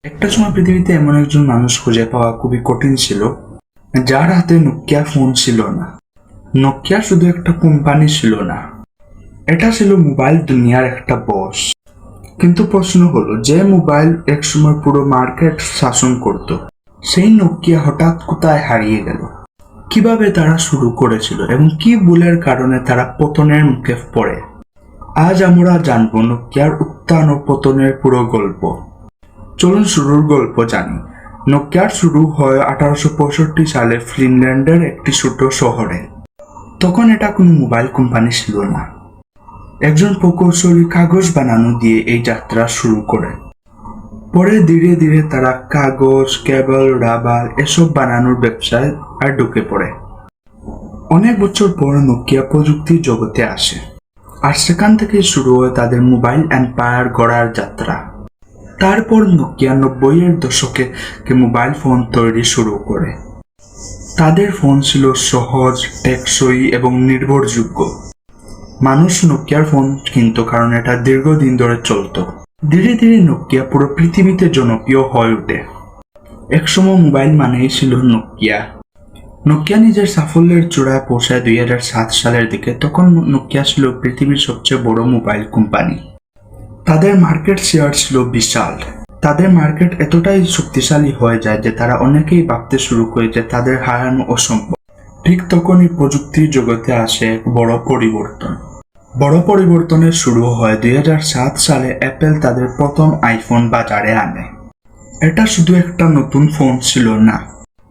একটা সময় পৃথিবীতে এমন একজন মানুষ খুঁজে পাওয়া খুবই কঠিন ছিল, যার হাতে নোকিয়া ফোন ছিল না। নোকিয়া শুধু একটা কোম্পানি ছিল না, এটা ছিল মোবাইল দুনিয়ার একটা বস। কিন্তু প্রশ্ন হলো, যে মোবাইল একসময় পুরো মার্কেট শাসন করত, সেই নোকিয়া হঠাৎ কোথায় হারিয়ে গেল? কিভাবে তারা শুরু করেছিল এবং কি ভুলের কারণে তারা পতনের মুখে পড়ে? আজ আমরা জানবো নোকিয়ার উত্থান ও পতনের পুরো গল্প। চলুন শুরুর গল্প জানি। নোকিয়ার শুরু হয় 1865 সালে ফিনল্যান্ডের একটি ছোট শহরে। তখন এটা কোনো মোবাইল কোম্পানি ছিল না। একজন প্রকৌশলী কাগজ বানানো দিয়ে এই যাত্রা শুরু করে। পরে ধীরে ধীরে তারা কাগজ, কেবল, রাবার এসব বানানোর ব্যবসায় আর ঢুকে পড়ে। অনেক বছর পর নোকিয়া প্রযুক্তির জগতে আসে, আর সেখান থেকে শুরু হয় তাদের মোবাইল এম্পায়ার গড়ার যাত্রা। তারপর নোকিয়া 90-এর দশকে মোবাইল ফোন তৈরি শুরু করে। তাদের ফোন ছিল সহজ, টেকসই এবং নির্ভরযোগ্য। মানুষ নোকিয়ার ফোন কিনত কারণ এটা দীর্ঘদিন ধরে চলত। ধীরে ধীরে নোকিয়া পুরো পৃথিবীতে জনপ্রিয় হয়ে ওঠে। একসময় মোবাইল মানেই ছিল নোকিয়া। নোকিয়া নিজের সাফল্যের চূড়ায় পৌঁছায় 2007 সালের দিকে। তখন নোকিয়া ছিল পৃথিবীর সবচেয়ে বড় মোবাইল কোম্পানি। তাদের মার্কেট শেয়ার ছিল বিশাল। তাদের মার্কেট এতটাই শক্তিশালী হয়ে যায় যে তারা অনেকেই ভাবতে শুরু করে যে তাদের হারানো অসম্ভব। ঠিক তখনই প্রযুক্তির জগতে আসে এক বড় পরিবর্তন। বড় পরিবর্তনের শুরু হয় 2007 সালে অ্যাপেল তাদের প্রথম আইফোন বাজারে আনে। এটা শুধু একটা নতুন ফোন ছিল না,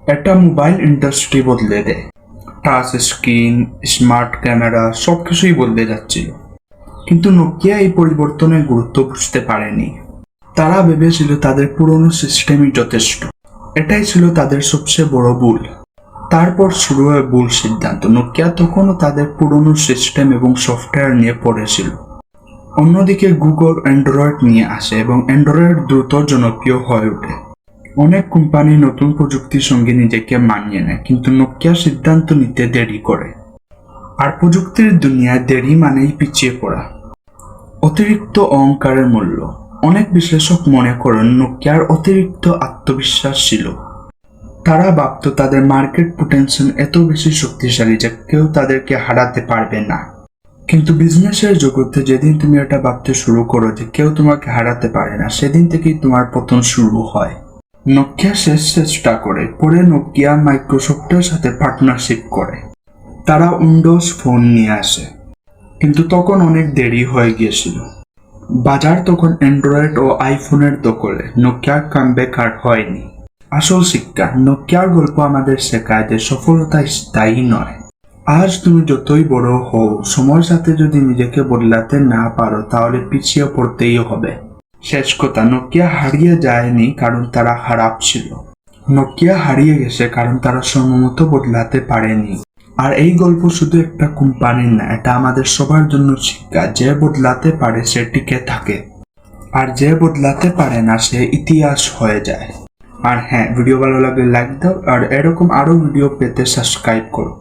এটা মোবাইল ইন্ডাস্ট্রি বদলে দেয়। টাচ স্ক্রিন, স্মার্ট ক্যামেরা সবকিছুই বদলে যাচ্ছিল। কিন্তু নোকিয়া এই পরিবর্তনের গুরুত্ব বুঝতে পারেনি। তারা ভেবেছিল তাদের পুরনো সিস্টেমই যথেষ্ট। এটাই ছিল তাদের সবচেয়ে বড় ভুল। তারপর শুরু হয় ভুল সিদ্ধান্ত। নোকিয়া তখনও তাদের পুরনো সিস্টেম এবং সফটওয়্যার নিয়ে পড়েছিল। অন্যদিকে গুগল অ্যান্ড্রয়েড নিয়ে আসে এবং অ্যান্ড্রয়েড দ্রুত জনপ্রিয় হয়ে ওঠে। অনেক কোম্পানি নতুন প্রযুক্তির সঙ্গে নিজেকে মানিয়ে নেয়, কিন্তু নোকিয়া সিদ্ধান্ত নিতে দেরি করে। আর প্রযুক্তির দুনিয়ায় দেরি মানেই পিছিয়ে পড়া। অতিরিক্ত অহংকারের মূল্য। অনেক বিশ্লেষক মনে করেন নোকিয়ার অতিরিক্ত আত্মবিশ্বাস ছিল। তারা ভাবত তাদের মার্কেট পোটেনশিয়াল এত বেশি শক্তিশালী যে কেউ তাদেরকে হারাতে পারবে না। কিন্তু বিজনেসের জগতে যেদিন তুমি এটা ভাবতে শুরু করো যে কেউ তোমাকে হারাতে পারে না, সেদিন থেকেই তোমার পতন শুরু হয়। নোকিয়া শেষ চেষ্টা করে। পরে নোকিয়া মাইক্রোসফটের সাথে পার্টনারশিপ করে। তারা উইন্ডোজ ফোন নিয়ে আসে, কিন্তু তখন অনেক দেরি হয়ে গিয়েছিল। বাজার তখন অ্যান্ড্রয়েড ও আইফোনের দখলে। নোকিয়ার কামব্যাক আর হয়নি। আসল শিক্ষা। নোকিয়ার গল্প আমাদের শেখায় যে সফলতা স্থায়ী নয়। আজ তুমি যতই বড় হও, সময়ের সাথে যদি নিজেকে বদলাতে না পারো তাহলে পিছিয়ে পড়তেই হবে। শেষ কথা, নোকিয়া হারিয়ে যায়নি কারণ তারা খারাপ ছিল। নোকিয়া হারিয়ে গেছে কারণ তারা সময়মতো বদলাতে পারেনি। আর এই গল্প শুধু একটা কোম্পানির না, এটা আমাদের সবার জন্য শিক্ষা। যে বদলাতে পারে সে টিকে থাকে, আর যে বদলাতে পারে না সে ইতিহাস হয়ে যায়। আর হ্যাঁ, ভিডিও ভালো লাগলে লাইক দাও, আর এরকম আরো ভিডিও পেতে সাবস্ক্রাইব করো।